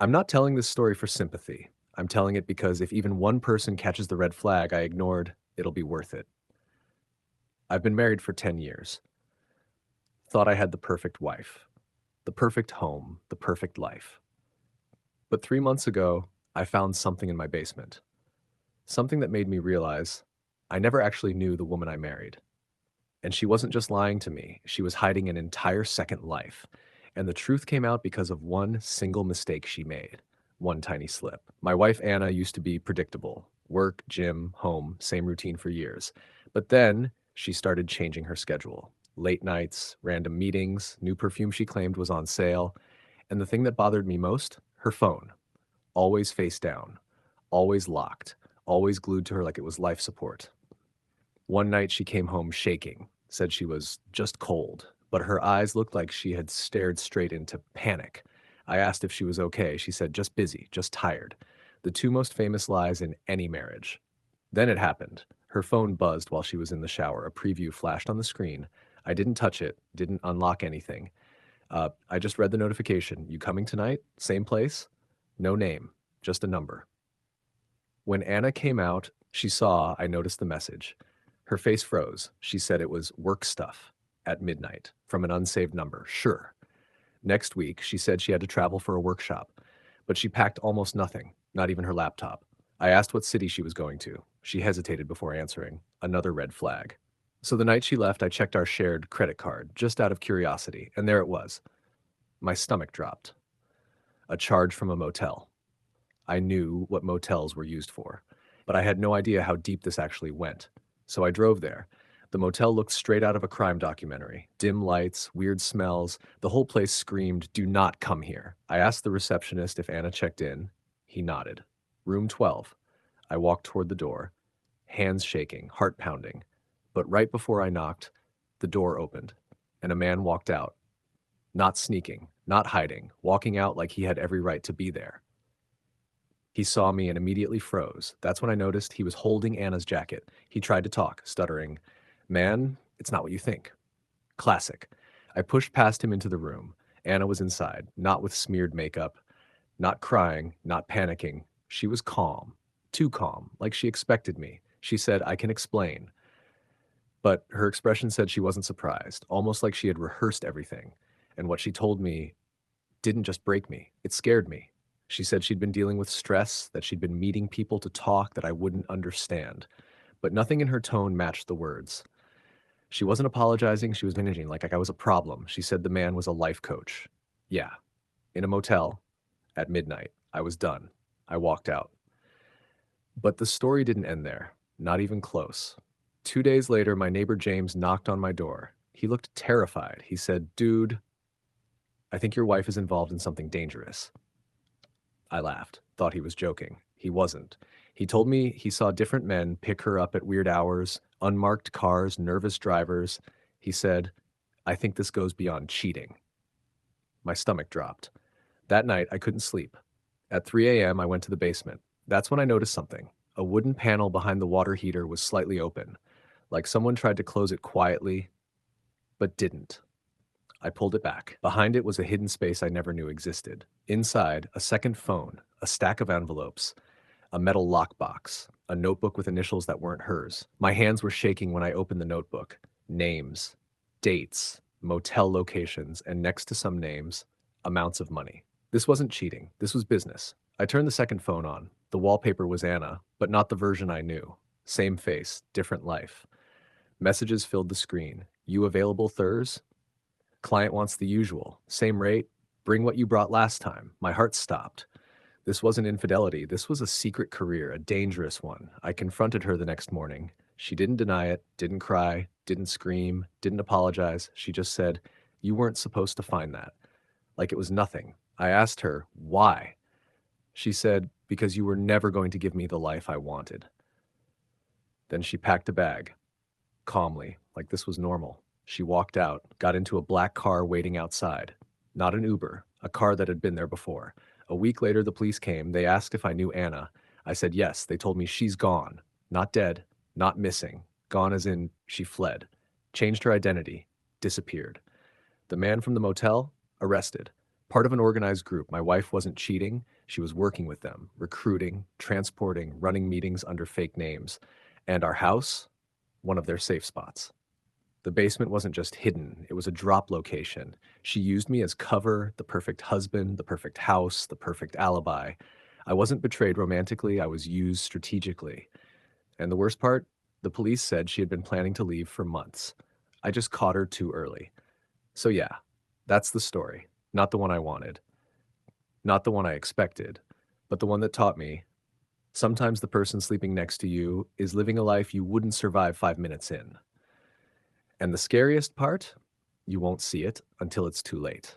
I'm not telling this story for sympathy. I'm telling it because if even one person catches the red flag I ignored, it'll be worth it. I've been married for 10 years. Thought I had the perfect wife, the perfect home, the perfect life. But 3 months ago, I found something in my basement. Something that made me realize I never actually knew the woman I married. And she wasn't just lying to me, she was hiding an entire second life. And the truth came out because of one single mistake she made, one tiny slip. My wife Anna used to be predictable work, gym, home, same routine for years. But then she started changing her schedule. Late nights, random meetings, new perfume she claimed was on sale. And the thing that bothered me most, her phone, always face down, always locked, always glued to her like it was life support. One night she came home shaking, said she was just cold, but her eyes looked like she had stared straight into panic. I asked if she was okay. She said, just busy, just tired. The two most famous lies in any marriage. Then it happened. Her phone buzzed while she was in the shower. A preview flashed on the screen. I didn't touch it, didn't unlock anything. I just read the notification. You coming tonight? Same place? No name, just a number. When Anna came out, she saw I noticed the message. Her face froze. She said it was work stuff at midnight from an unsaved number. Sure. Next week, she said she had to travel for a workshop, but she packed almost nothing, not even her laptop. I asked what city she was going to. She hesitated before answering. Another red flag. So the night she left, I checked our shared credit card, just out of curiosity, and there it was. My stomach dropped. A charge from a motel. I knew what motels were used for, but I had no idea how deep this actually went. So I drove there. The motel looked straight out of a crime documentary. Dim lights, weird smells. The whole place screamed, "Do not come here." I asked the receptionist if Anna checked in. He nodded. Room 12. I walked toward the door, hands shaking, heart pounding. But right before I knocked, the door opened, and a man walked out. Not sneaking, not hiding, walking out like he had every right to be there. He saw me and immediately froze. That's when I noticed he was holding Anna's jacket. He tried to talk, stuttering, "Man, it's not what you think." Classic. I pushed past him into the room. Anna was inside, not with smeared makeup, not crying, not panicking. She was calm, too calm, like she expected me. She said, "I can explain." But her expression said she wasn't surprised, almost like she had rehearsed everything. And what she told me didn't just break me, it scared me. She said she'd been dealing with stress, that she'd been meeting people to talk that I wouldn't understand. But nothing in her tone matched the words. She wasn't apologizing, she was managing like I was a problem. She said the man was a life coach. Yeah, in a motel at midnight. I was done. I walked out. But the story didn't end there, not even close. 2 days later, my neighbor James knocked on my door. He looked terrified. He said, "Dude, I think your wife is involved in something dangerous." I laughed, thought he was joking. He wasn't. He told me he saw different men pick her up at weird hours, unmarked cars, nervous drivers. He said, "I think this goes beyond cheating." My stomach dropped. That night, I couldn't sleep. At 3 a.m., I went to the basement. That's when I noticed something. A wooden panel behind the water heater was slightly open, like someone tried to close it quietly, but didn't. I pulled it back. Behind it was a hidden space I never knew existed. Inside, a second phone, a stack of envelopes, a metal lockbox, a notebook with initials that weren't hers. My hands were shaking when I opened the notebook. Names, dates, motel locations, and next to some names, amounts of money. This wasn't cheating. This was business. I turned the second phone on. The wallpaper was Anna, but not the version I knew. Same face, different life. Messages filled the screen. "You available Thurs?" "Client wants the usual. Same rate. Bring what you brought last time." My heart stopped. This wasn't infidelity. This was a secret career, a dangerous one. I confronted her the next morning. She didn't deny it, didn't cry, didn't scream, didn't apologize. She just said, "You weren't supposed to find that." Like it was nothing. I asked her, "Why?" She said, "Because you were never going to give me the life I wanted." Then she packed a bag, calmly, like this was normal. She walked out, got into a black car waiting outside. Not an Uber, a car that had been there before. A week later, the police came. They asked if I knew Anna. I said yes. They told me she's gone. Not dead, not missing. Gone as in she fled. Changed her identity, disappeared. The man from the motel, arrested. Part of an organized group. My wife wasn't cheating, she was working with them, recruiting, transporting, running meetings under fake names. And our house, one of their safe spots. The basement wasn't just hidden, it was a drop location. She used me as cover, the perfect husband, the perfect house, the perfect alibi. I wasn't betrayed romantically, I was used strategically. And the worst part? The police said she had been planning to leave for months. I just caught her too early. So, yeah, that's the story. Not the one I wanted, not the one I expected, but the one that taught me sometimes the person sleeping next to you is living a life you wouldn't survive 5 minutes in. And the scariest part? You won't see it until it's too late.